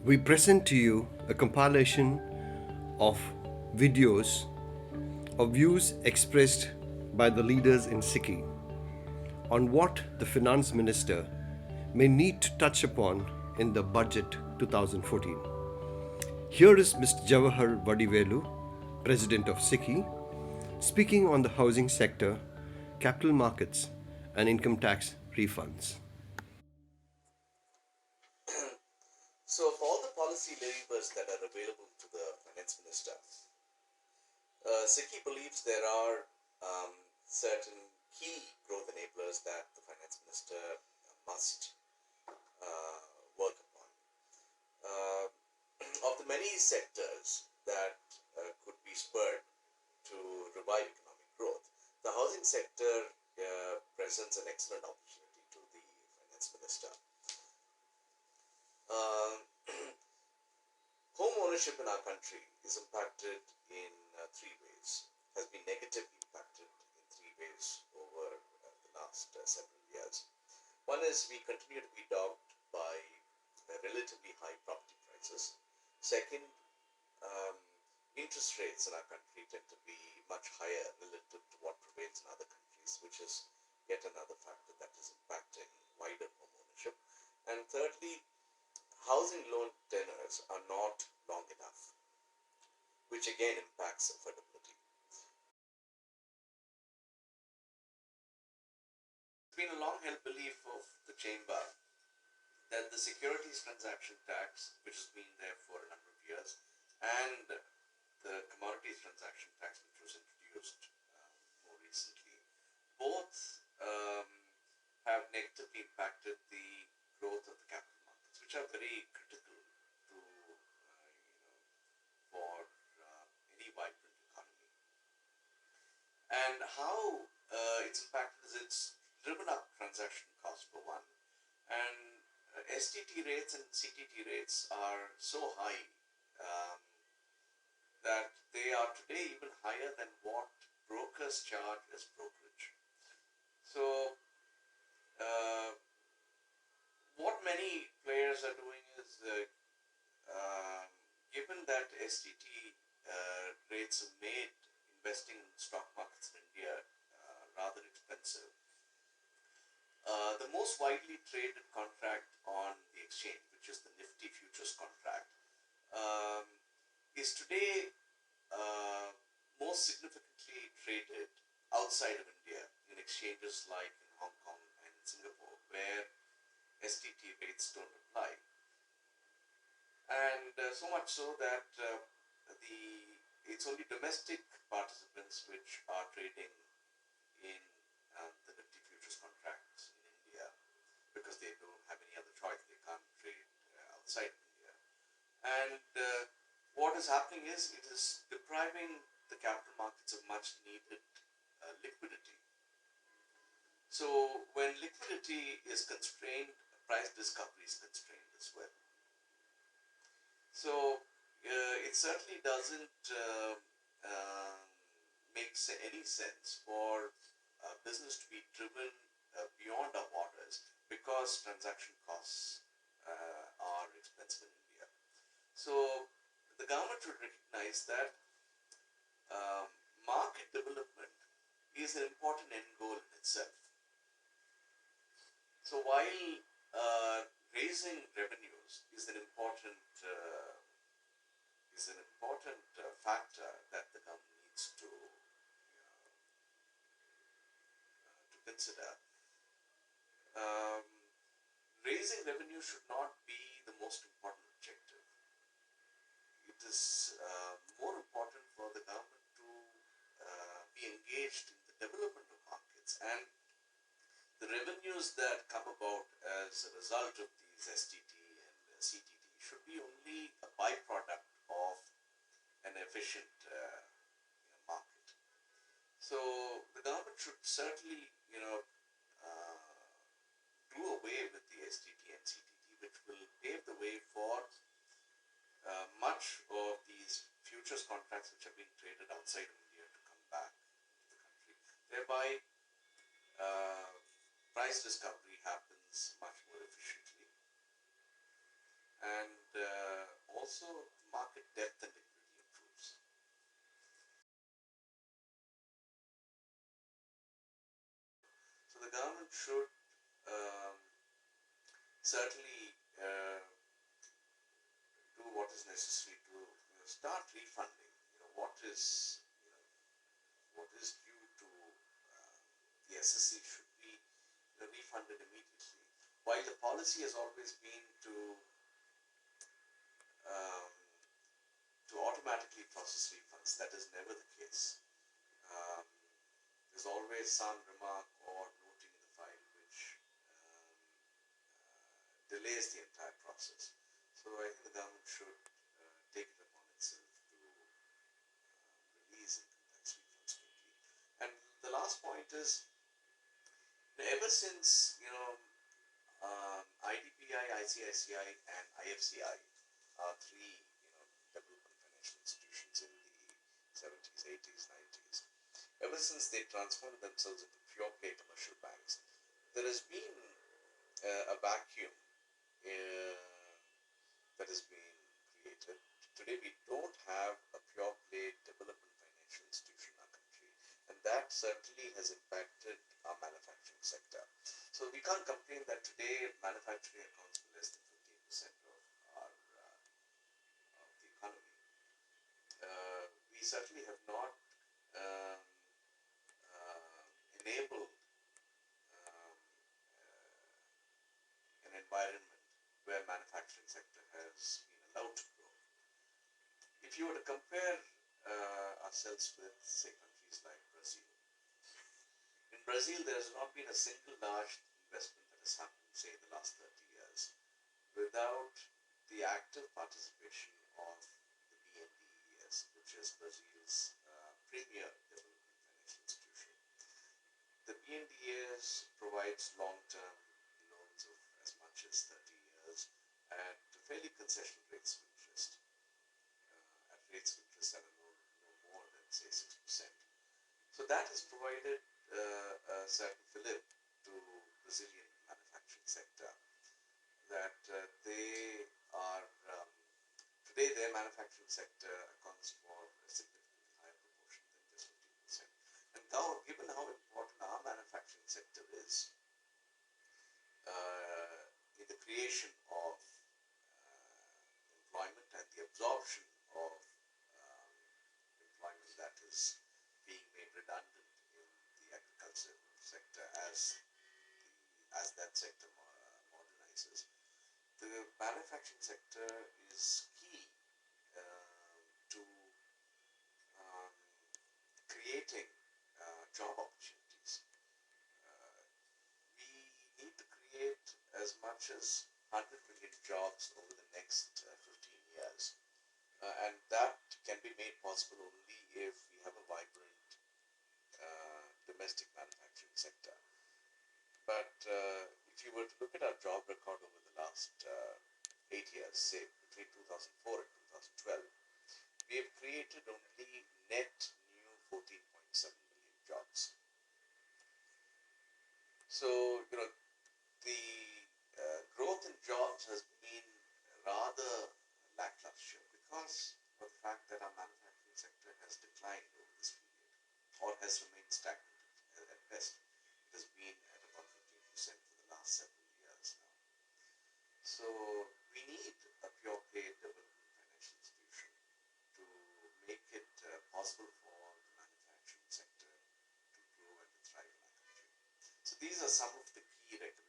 We present to you a compilation of videos of views expressed by the leaders in Sikhi on what the finance minister may need to touch upon in the budget 2014. Here is Mr. Jawahar Vadivelu, President of Sikhi, speaking on the housing sector, capital markets, and income tax refunds. So, of all the policy levers that are available to the finance minister, Siki believes there are certain key growth enablers that the finance minister must work upon. Uh, of the many sectors that could be spurred to revive economic growth, the housing sector presents an excellent opportunity to the finance minister. Um, Home ownership in our country is impacted in three ways, has been negatively impacted in three ways over the last several years. One is we continue to be dogged by relatively high property prices. Second, um, interest rates in our country tend to be much higher relative to what prevails in other countries, which is yet another factor that is impacting wider home ownership. And thirdly, housing loan tenors are not long enough, which again impacts affordability. It's been a long held belief of the chamber that the securities transaction tax, which has been there for a number of years, and the commodities transaction tax, which was introduced more recently, both have negatively impacted the growth of the capital markets, which are very critical to for any vibrant economy. And how it's impacted is it's driven up transaction costs for one, and STT rates and CTT rates are so high um, that they are today even higher than what brokers charge as brokerage. So, uh, what many players are doing is given that STT rates have made investing in stock markets in India rather expensive, the most widely traded contract on the exchange, which is the Nifty futures contract, um, is today uh, most significantly traded outside of India in exchanges like in Hong Kong and Singapore, where STT rates don't apply. And so much so that the it's only domestic participants which are trading in the Nifty futures contracts in India because they don't have any other choice. They can't trade outside India. And what is happening is it is depriving the capital markets of much needed liquidity. So when liquidity is constrained, price discovery is constrained as well. So it certainly doesn't make any sense for business to be driven beyond our borders because transaction costs are expensive in India. So the government should recognize that um, market development is an important end goal in itself. So while raising revenues is an important factor that the government needs to consider. Um, Raising revenue should not be the most important objective. It is more important for the government to be engaged in the development of markets, and the revenues that come about as a result of these STT and CTT should be only a byproduct of an efficient market. So the government should certainly, do away with the STT and CTT, which will pave the way for much of these futures contracts which are being traded outside of India to come back to the country. Thereby, uh, price discovery happens much more efficiently. and also market depth and liquidity improves. So the government should um, certainly do what is necessary to start refunding. What is what is due to the SSC should be refunded immediately. While the policy has always been um, to automatically process refunds, that is never the case. Um, there's always some remark or noting in the file which delays the entire process. So I think the government should take it upon itself to release income tax refunds quickly. And the last point is, ever since IDPI, ICICI, and IFCI are three development financial institutions in the 70s, 80s, 90s. Ever since they transformed themselves into pure play commercial banks, there has been a vacuum that has been created. Today, we don't have a pure play development financial institution in our country, and that certainly has impacted our manufacturing sector. So we can't complain that today manufacturing accounts for less than 15% of our of the economy. We certainly have not um, enabled um, an environment where manufacturing sector has been allowed to grow. If you were to compare ourselves with, say, countries like Brazil, in Brazil there has not been a single large investment that has happened, say, in the last 30 years, without the active participation of the BNDES, which is Brazil's premier development financial institution. The BNDES provides long-term loans of as much as 30 years at fairly concessional rates of interest, at rates of interest that are no more than, say, 6%. So that has provided a certain fillip to Brazilian manufacturing sector, that they are today their manufacturing sector accounts for a significantly higher proportion than just 15%. And now, given how important our manufacturing sector is in the creation of employment and the absorption of employment that is being made redundant in the agricultural sector as that sector modernizes, the manufacturing sector is key to um, creating job opportunities. We need to create as much as 100 million jobs over the next 15 years. And that can be made possible only if we have a vibrant domestic manufacturing sector. But if you were to look at our job record over the last 8 years, say between 2004 and 2012, we have created only net new 14.7 million jobs. So, the growth in jobs has been rather lackluster because of the fact that our manufacturing sector has declined over this period, or has remained stagnant at best. It has been at about 15% for the last several years now. So we need a pure play development financial institution to make it possible for the manufacturing sector to grow and to thrive in our country. So these are some of the key recommendations